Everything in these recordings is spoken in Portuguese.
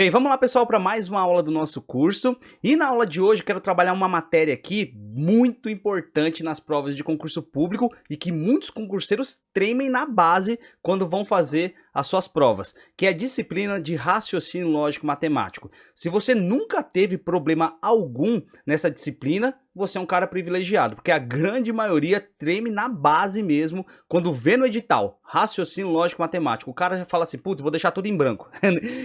Bem, vamos lá pessoal para mais uma aula do nosso curso. E na aula de hoje quero trabalhar uma matéria aqui muito importante nas provas de concurso público e que muitos concurseiros tremem na base quando vão fazer as suas provas, que é a disciplina de raciocínio lógico matemático. Se você nunca teve problema algum nessa disciplina, você é um cara privilegiado, porque a grande maioria treme na base mesmo quando vê no edital raciocínio lógico matemático. O cara já fala assim, putz, vou deixar tudo em branco.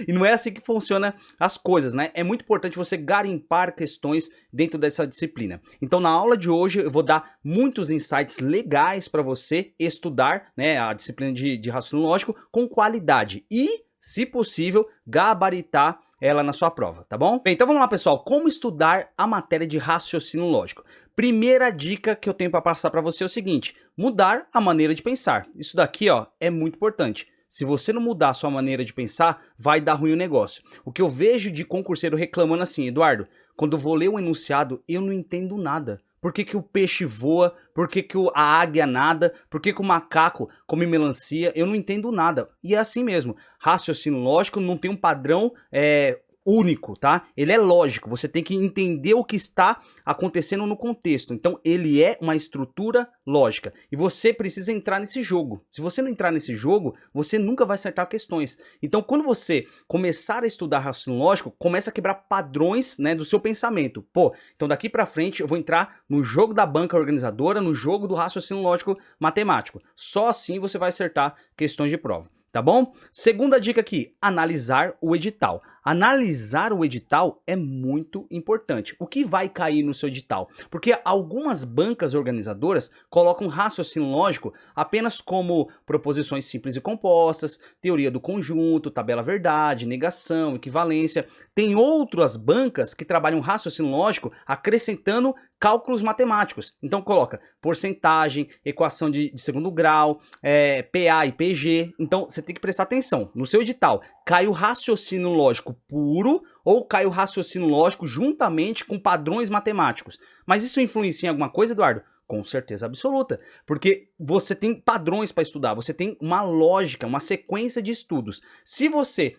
E não é assim que funciona as coisas, né? É muito importante você garimpar questões dentro dessa disciplina. Então, na aula de hoje, eu vou dar muitos insights legais para você estudar, né, a disciplina de raciocínio lógico com qualidade e, se possível, gabaritar ela na sua prova, tá bom? Bem, então vamos lá, pessoal. Como estudar a matéria de raciocínio lógico? Primeira dica que eu tenho para passar para você é o seguinte: mudar a maneira de pensar. Isso daqui, ó, é muito importante. Se você não mudar a sua maneira de pensar, vai dar ruim o negócio. O que eu vejo de concurseiro reclamando assim, Eduardo, quando eu vou ler um enunciado, eu não entendo nada. Por que que o peixe voa? Por que que a águia nada? Por que que o macaco come melancia? Eu não entendo nada. E é assim mesmo. Raciocínio lógico não tem um padrão único, tá? Ele é lógico. Você tem que entender o que está acontecendo no contexto. Então, ele é uma estrutura lógica. E você precisa entrar nesse jogo. Se você não entrar nesse jogo, você nunca vai acertar questões. Então, quando você começar a estudar raciocínio lógico, começa a quebrar padrões, né, do seu pensamento. Pô, então daqui pra frente eu vou entrar no jogo da banca organizadora, no jogo do raciocínio lógico matemático. Só assim você vai acertar questões de prova. Tá bom? Segunda dica aqui, analisar o edital. Analisar o edital é muito importante. O que vai cair no seu edital? Porque algumas bancas organizadoras colocam raciocínio lógico apenas como proposições simples e compostas, teoria do conjunto, tabela verdade, negação, equivalência. Tem outras bancas que trabalham raciocínio lógico acrescentando cálculos matemáticos. Então coloca porcentagem, equação de segundo grau, PA e PG. Então você tem que prestar atenção. No seu edital, cai o raciocínio lógico puro ou cai o raciocínio lógico juntamente com padrões matemáticos. Mas isso influencia em alguma coisa, Eduardo? Com certeza absoluta, porque você tem padrões para estudar, você tem uma lógica, uma sequência de estudos. Se você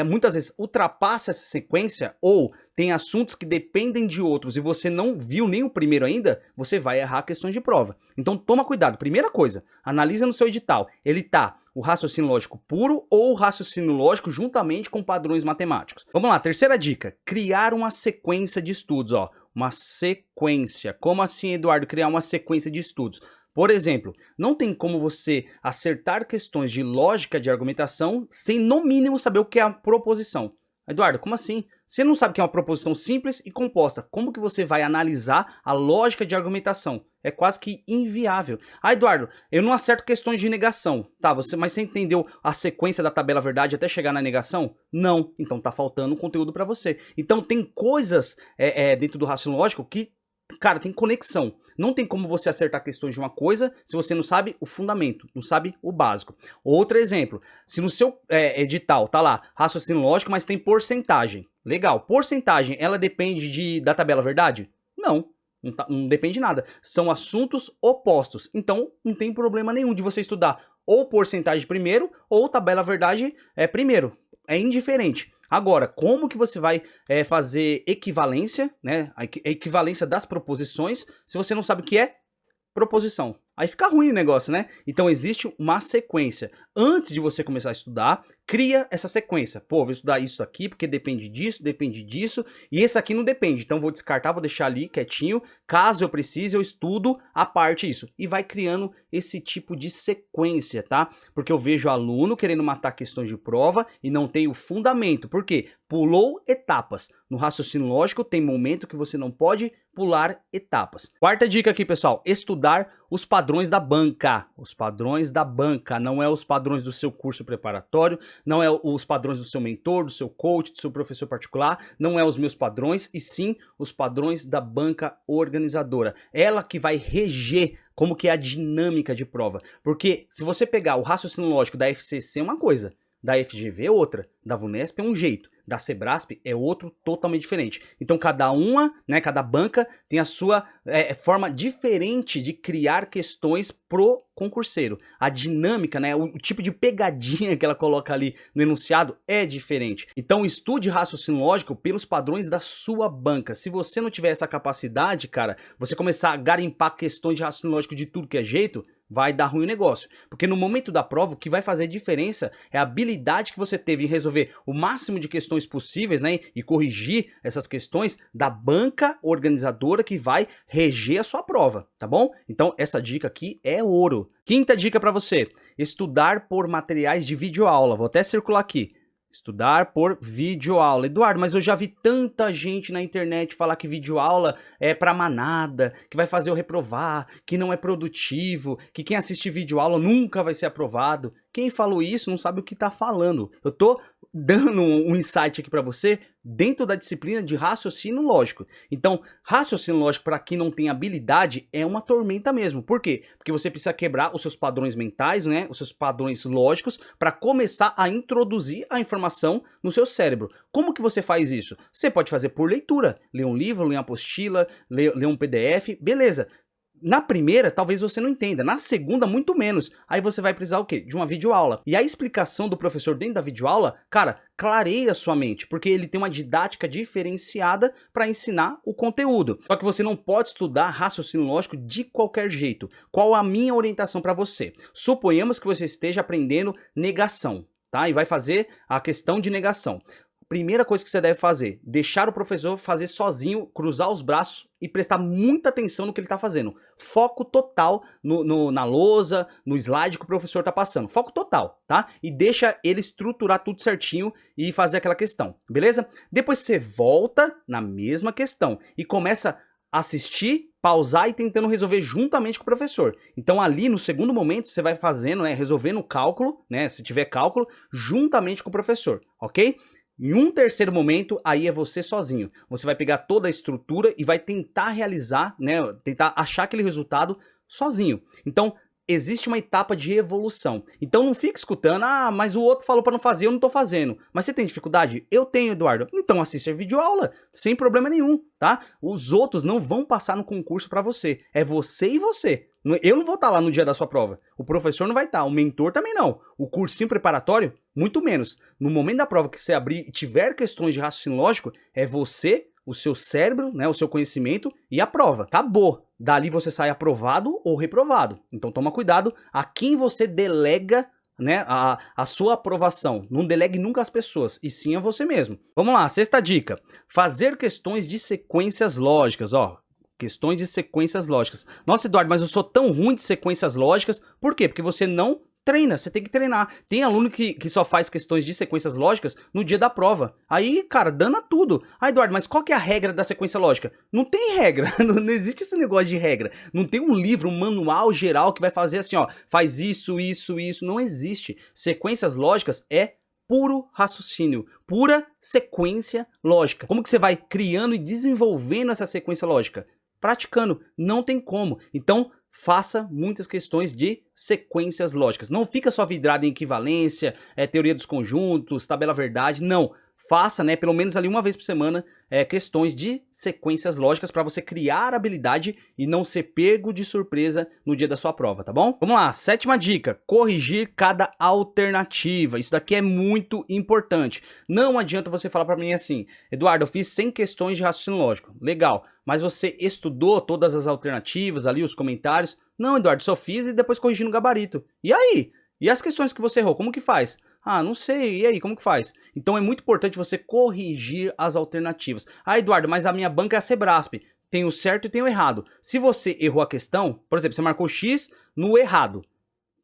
muitas vezes ultrapassa essa sequência ou tem assuntos que dependem de outros e você não viu nem o primeiro ainda, você vai errar questões de prova. Então toma cuidado. Primeira coisa, analisa no seu edital. Ele tá o raciocínio lógico puro ou o raciocínio lógico juntamente com padrões matemáticos. Vamos lá, terceira dica, criar uma sequência de estudos, ó. Uma sequência. Como assim, Eduardo, criar uma sequência de estudos? Por exemplo, não tem como você acertar questões de lógica de argumentação sem, no mínimo, saber o que é a proposição. Eduardo, como assim? Você não sabe o que é uma proposição simples e composta. Como que você vai analisar a lógica de argumentação? É quase que inviável. Ah, Eduardo, eu não acerto questões de negação. Tá, mas você entendeu a sequência da tabela verdade até chegar na negação? Não. Então tá faltando conteúdo para você. Então tem coisas dentro do raciocínio lógico que, cara, tem conexão. Não tem como você acertar questões de uma coisa se você não sabe o fundamento, não sabe o básico. Outro exemplo, se no seu edital tá lá raciocínio lógico, mas tem porcentagem. Legal, porcentagem, ela depende da tabela verdade? Não, não depende de nada. São assuntos opostos. Então, não tem problema nenhum de você estudar ou porcentagem primeiro ou tabela verdade primeiro. É indiferente. Agora, como que você vai fazer equivalência, né? A equivalência das proposições, se você não sabe o que é proposição? Aí fica ruim o negócio, né? Então existe uma sequência. Antes de você começar a estudar, cria essa sequência. Pô, vou estudar isso aqui porque depende disso, e esse aqui não depende. Então vou descartar, vou deixar ali quietinho. Caso eu precise, eu estudo a parte isso. E vai criando esse tipo de sequência, tá? Porque eu vejo aluno querendo matar questões de prova e não tem o fundamento. Por quê? Pulou etapas. No raciocínio lógico tem momento que você não pode pular etapas. Quarta dica aqui, pessoal, estudar os padrões da banca. Os padrões da banca, não é os padrões do seu curso preparatório, não é os padrões do seu mentor, do seu coach, do seu professor particular, não é os meus padrões, e sim os padrões da banca organizadora. Ela que vai reger como que é a dinâmica de prova. Porque se você pegar o raciocínio lógico da FCC é uma coisa, da FGV é outra, da VUNESP é um jeito, da Sebrasp é outro totalmente diferente. Então cada uma, né, cada banca tem a sua forma diferente de criar questões pro concurseiro. A dinâmica, né, o tipo de pegadinha que ela coloca ali no enunciado é diferente. Então estude raciocínio lógico pelos padrões da sua banca. Se você não tiver essa capacidade, cara, você começar a garimpar questões de raciocínio lógico de tudo que é jeito, vai dar ruim o negócio. Porque no momento da prova, o que vai fazer diferença é a habilidade que você teve em resolver o máximo de questões possíveis, né? E corrigir essas questões da banca organizadora que vai reger a sua prova, tá bom? Então, essa dica aqui é ouro. Quinta dica para você: estudar por materiais de videoaula. Vou até circular aqui. Estudar por videoaula. Eduardo, mas eu já vi tanta gente na internet falar que videoaula é pra manada, que vai fazer eu reprovar, que não é produtivo, que quem assiste videoaula nunca vai ser aprovado. Quem falou isso não sabe o que tá falando. Eu tô dando um insight aqui pra você dentro da disciplina de raciocínio lógico. Então, raciocínio lógico para quem não tem habilidade é uma tormenta mesmo. Por quê? Porque você precisa quebrar os seus padrões mentais, né? Os seus padrões lógicos para começar a introduzir a informação no seu cérebro. Como que você faz isso? Você pode fazer por leitura. Ler um livro, ler uma apostila, ler um PDF, beleza. Na primeira, talvez você não entenda. Na segunda, muito menos. Aí você vai precisar o quê? De uma videoaula. E a explicação do professor dentro da videoaula, cara, clareia a sua mente, porque ele tem uma didática diferenciada para ensinar o conteúdo. Só que você não pode estudar raciocínio lógico de qualquer jeito. Qual a minha orientação para você? Suponhamos que você esteja aprendendo negação, tá? E vai fazer a questão de negação. Primeira coisa que você deve fazer, deixar o professor fazer sozinho, cruzar os braços e prestar muita atenção no que ele está fazendo. Foco total na lousa, no slide que o professor está passando. Foco total, tá? E deixa ele estruturar tudo certinho e fazer aquela questão, beleza? Depois você volta na mesma questão e começa a assistir, pausar e tentando resolver juntamente com o professor. Então ali no segundo momento você vai fazendo, né, resolvendo o cálculo, né, se tiver cálculo, juntamente com o professor, ok? Em um terceiro momento, aí é você sozinho. Você vai pegar toda a estrutura e vai tentar realizar, né, tentar achar aquele resultado sozinho. Então, existe uma etapa de evolução. Então não fique escutando, mas o outro falou para não fazer, eu não tô fazendo. Mas você tem dificuldade? Eu tenho, Eduardo. Então assista a videoaula, sem problema nenhum, tá? Os outros não vão passar no concurso para você. É você e você. Eu não vou estar lá no dia da sua prova. O professor não vai estar, o mentor também não. O cursinho preparatório, muito menos. No momento da prova que você abrir e tiver questões de raciocínio lógico, é você, o seu cérebro, né, o seu conhecimento e a prova. Acabou. Dali você sai aprovado ou reprovado. Então toma cuidado a quem você delega, né, a sua aprovação. Não delegue nunca as pessoas, e sim a você mesmo. Vamos lá, sexta dica. Fazer questões de sequências lógicas, ó. Questões de sequências lógicas. Nossa, Eduardo, mas eu sou tão ruim de sequências lógicas. Por quê? Porque você não treina, você tem que treinar. Tem aluno que só faz questões de sequências lógicas no dia da prova. Aí, cara, dana tudo. Ah, Eduardo, mas qual que é a regra da sequência lógica? Não tem regra, não existe esse negócio de regra. Não tem um livro, um manual geral que vai fazer assim, ó, faz isso, isso, isso. Não existe. Sequências lógicas é puro raciocínio, pura sequência lógica. Como que você vai criando e desenvolvendo essa sequência lógica? Praticando, não tem como. Então, faça muitas questões de sequências lógicas. Não fica só vidrado em equivalência, teoria dos conjuntos, tabela verdade, não. Faça, né, pelo menos ali uma vez por semana, questões de sequências lógicas para você criar habilidade e não ser pego de surpresa no dia da sua prova, tá bom? Vamos lá, sétima dica, corrigir cada alternativa. Isso daqui é muito importante. Não adianta você falar para mim assim, Eduardo, eu fiz 100 questões de raciocínio lógico. Legal, mas você estudou todas as alternativas ali, os comentários? Não, Eduardo, só fiz e depois corrigi no gabarito. E aí? E as questões que você errou, como que faz? Ah, não sei, e aí, como que faz? Então é muito importante você corrigir as alternativas. Ah, Eduardo, mas a minha banca é a Sebrasp. Tem o certo e tem o errado. Se você errou a questão, por exemplo, você marcou X no errado,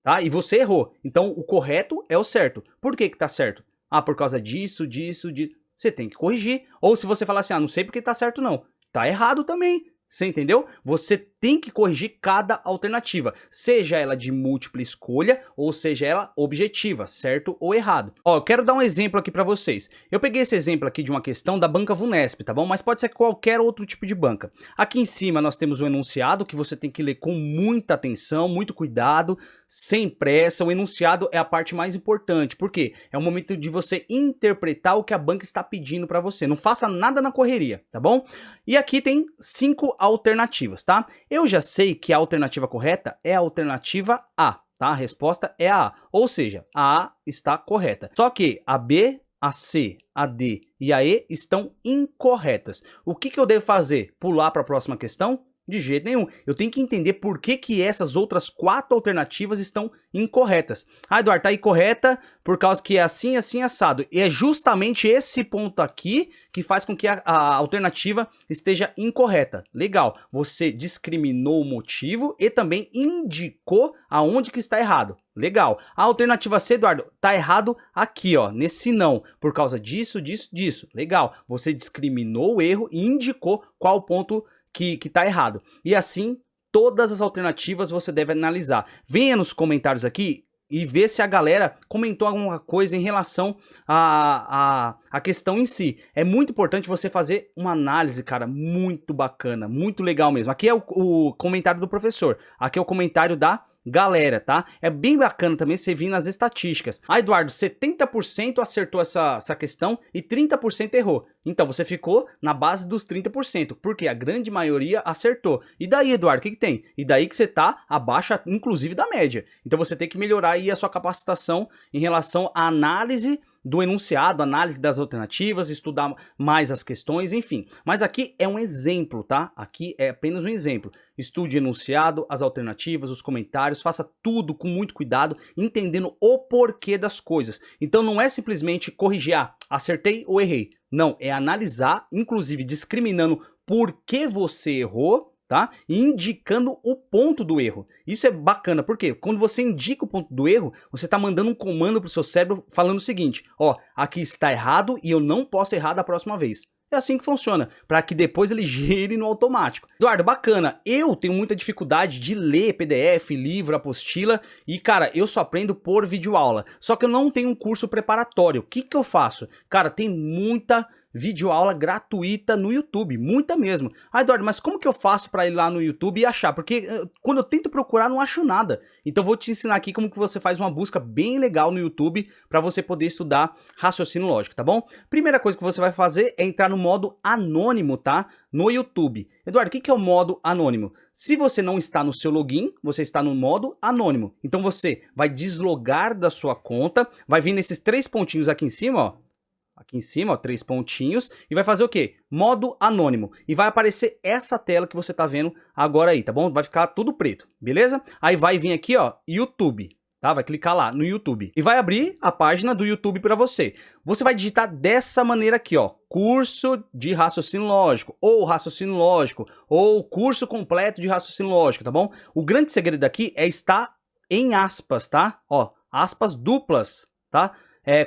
tá? E você errou. Então o correto é o certo. Por que que tá certo? Ah, por causa disso, disso, disso. Você tem que corrigir. Ou se você falar assim, ah, não sei porque tá certo não. Tá errado também. Você entendeu? Você tem que corrigir cada alternativa, seja ela de múltipla escolha ou seja ela objetiva, certo ou errado. Ó, eu quero dar um exemplo aqui para vocês. Eu peguei esse exemplo aqui de uma questão da banca Vunesp, tá bom? Mas pode ser qualquer outro tipo de banca. Aqui em cima nós temos o enunciado que você tem que ler com muita atenção, muito cuidado, sem pressa. O enunciado é a parte mais importante, porque é o momento de você interpretar o que a banca está pedindo para você. Não faça nada na correria, tá bom? E aqui tem 5 alternativas, tá? Eu já sei que a alternativa correta é a alternativa A, tá? A resposta é a A, ou seja, a A está correta. Só que a B, a C, a D e a E estão incorretas. O que eu devo fazer? Pular para a próxima questão? De jeito nenhum. Eu tenho que entender por que essas outras 4 alternativas estão incorretas. Ah, Eduardo, tá incorreta por causa que é assim, assim, assado. E é justamente esse ponto aqui que faz com que a alternativa esteja incorreta. Legal. Você discriminou o motivo e também indicou aonde que está errado. Legal. A alternativa C, Eduardo, tá errado aqui, ó, nesse não, por causa disso, disso, disso. Legal. Você discriminou o erro e indicou qual ponto que tá errado. E assim, todas as alternativas você deve analisar. Venha nos comentários aqui e vê se a galera comentou alguma coisa em relação à questão em si. É muito importante você fazer uma análise, cara, muito bacana, muito legal mesmo. Aqui é o comentário do professor, aqui é o comentário da galera, tá? É bem bacana também você vir nas estatísticas. Ah, Eduardo, 70% acertou essa questão e 30% errou. Então você ficou na base dos 30%, porque a grande maioria acertou. E daí, Eduardo, o que tem? E daí que você tá abaixo, inclusive, da média. Então você tem que melhorar aí a sua capacitação em relação à análise do enunciado, análise das alternativas, estudar mais as questões, enfim. Mas aqui é um exemplo, tá? Aqui é apenas um exemplo. Estude o enunciado, as alternativas, os comentários, faça tudo com muito cuidado, entendendo o porquê das coisas. Então não é simplesmente corrigir, acertei ou errei. Não, é analisar, inclusive discriminando por que você errou, tá? E indicando o ponto do erro. Isso é bacana, porque quando você indica o ponto do erro, você está mandando um comando para o seu cérebro falando o seguinte, ó, aqui está errado e eu não posso errar da próxima vez. É assim que funciona, para que depois ele gire no automático. Eduardo, bacana, eu tenho muita dificuldade de ler PDF, livro, apostila, e cara, eu só aprendo por videoaula. Só que eu não tenho um curso preparatório. O que eu faço? Cara, tem muita videoaula gratuita no YouTube, muita mesmo. Ah, Eduardo, mas como que eu faço para ir lá no YouTube e achar? Porque quando eu tento procurar, não acho nada. Então vou te ensinar aqui como que você faz uma busca bem legal no YouTube para você poder estudar raciocínio lógico, tá bom? Primeira coisa que você vai fazer é entrar no modo anônimo, tá? No YouTube. Eduardo, o que é o modo anônimo? Se você não está no seu login, você está no modo anônimo. Então você vai deslogar da sua conta, vai vir nesses 3 pontinhos aqui em cima, ó. Aqui em cima, ó, 3 pontinhos, e vai fazer o quê? Modo anônimo. E vai aparecer essa tela que você tá vendo agora aí, tá bom? Vai ficar tudo preto, beleza? Aí vai vir aqui, ó, YouTube, tá? Vai clicar lá no YouTube. E vai abrir a página do YouTube para você. Você vai digitar dessa maneira aqui, ó, curso de raciocínio lógico, ou raciocínio lógico, ou curso completo de raciocínio lógico, tá bom? O grande segredo aqui é estar em aspas, tá? Ó, aspas duplas, tá?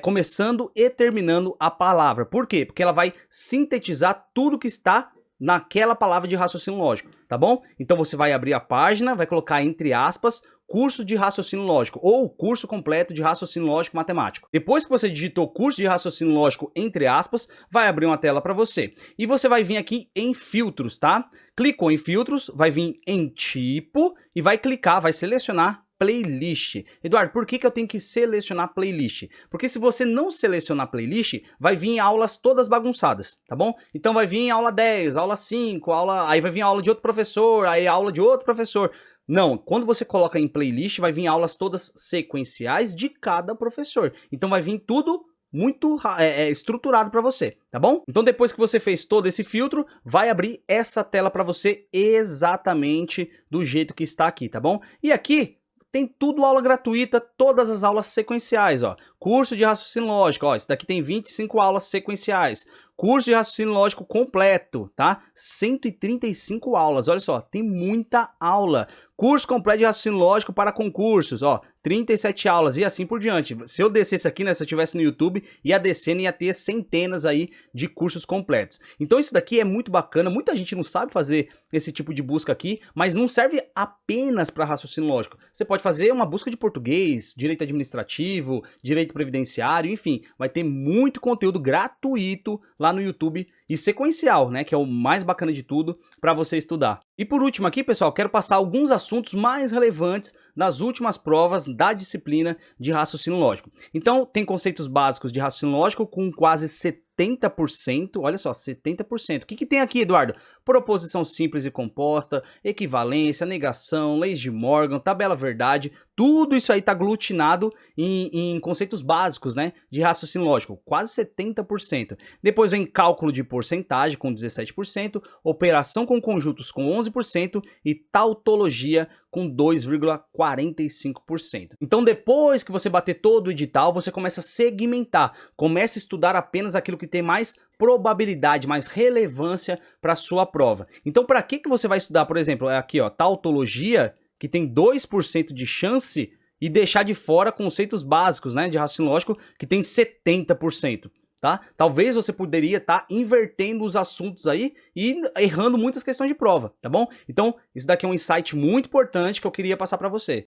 Começando e terminando a palavra. Por quê? Porque ela vai sintetizar tudo que está naquela palavra de raciocínio lógico, tá bom? Então você vai abrir a página, vai colocar entre aspas, curso de raciocínio lógico, ou curso completo de raciocínio lógico matemático. Depois que você digitou curso de raciocínio lógico entre aspas, vai abrir uma tela para você. E você vai vir aqui em filtros, tá? Clicou em filtros, vai vir em tipo e vai clicar, vai selecionar playlist. Eduardo, por que eu tenho que selecionar playlist? Porque se você não selecionar playlist, vai vir aulas todas bagunçadas, tá bom? Então vai vir aula 10, aula 5, aí vai vir aula de outro professor, aí aula de outro professor. Não, quando você coloca em playlist, vai vir aulas todas sequenciais de cada professor. Então vai vir tudo muito estruturado para você, tá bom? Então depois que você fez todo esse filtro, vai abrir essa tela para você exatamente do jeito que está aqui, tá bom? E aqui tem tudo aula gratuita, todas as aulas sequenciais, ó. Curso de raciocínio lógico, ó, esse daqui tem 25 aulas sequenciais. curso de raciocínio lógico completo, tá? 135 aulas, olha só, tem muita aula. Curso completo de raciocínio lógico para concursos, ó, 37 aulas e assim por diante. Se eu descesse aqui, né, se eu estivesse no YouTube, ia descendo e ia ter centenas aí de cursos completos. Então isso daqui é muito bacana, muita gente não sabe fazer esse tipo de busca aqui, mas não serve apenas para raciocínio lógico. Você pode fazer uma busca de português, direito administrativo, direito previdenciário, enfim, vai ter muito conteúdo gratuito lá no YouTube e sequencial, né, que é o mais bacana de tudo para você estudar. E por último aqui, pessoal, quero passar alguns assuntos mais relevantes das últimas provas da disciplina de raciocínio lógico. Então, tem conceitos básicos de raciocínio lógico com quase 70%, olha só, 70%. O que tem aqui, Eduardo? Proposição simples e composta, equivalência, negação, leis de Morgan, tabela verdade, tudo isso aí está aglutinado em conceitos básicos, né, de raciocínio lógico, quase 70%. Depois vem cálculo de porcentagem com 17%, operação com conjuntos com 11% e tautologia com 2,45%. Então depois que você bater todo o edital, você começa a segmentar, começa a estudar apenas aquilo que tem mais probabilidade, mais relevância para a sua prova. Então para que você vai estudar, por exemplo, aqui ó, tautologia, que tem 2% de chance, e deixar de fora conceitos básicos, né, de raciocínio lógico, que tem 70%. Tá? Talvez você poderia estar invertendo os assuntos aí e errando muitas questões de prova, tá bom? Então, isso daqui é um insight muito importante que eu queria passar para você.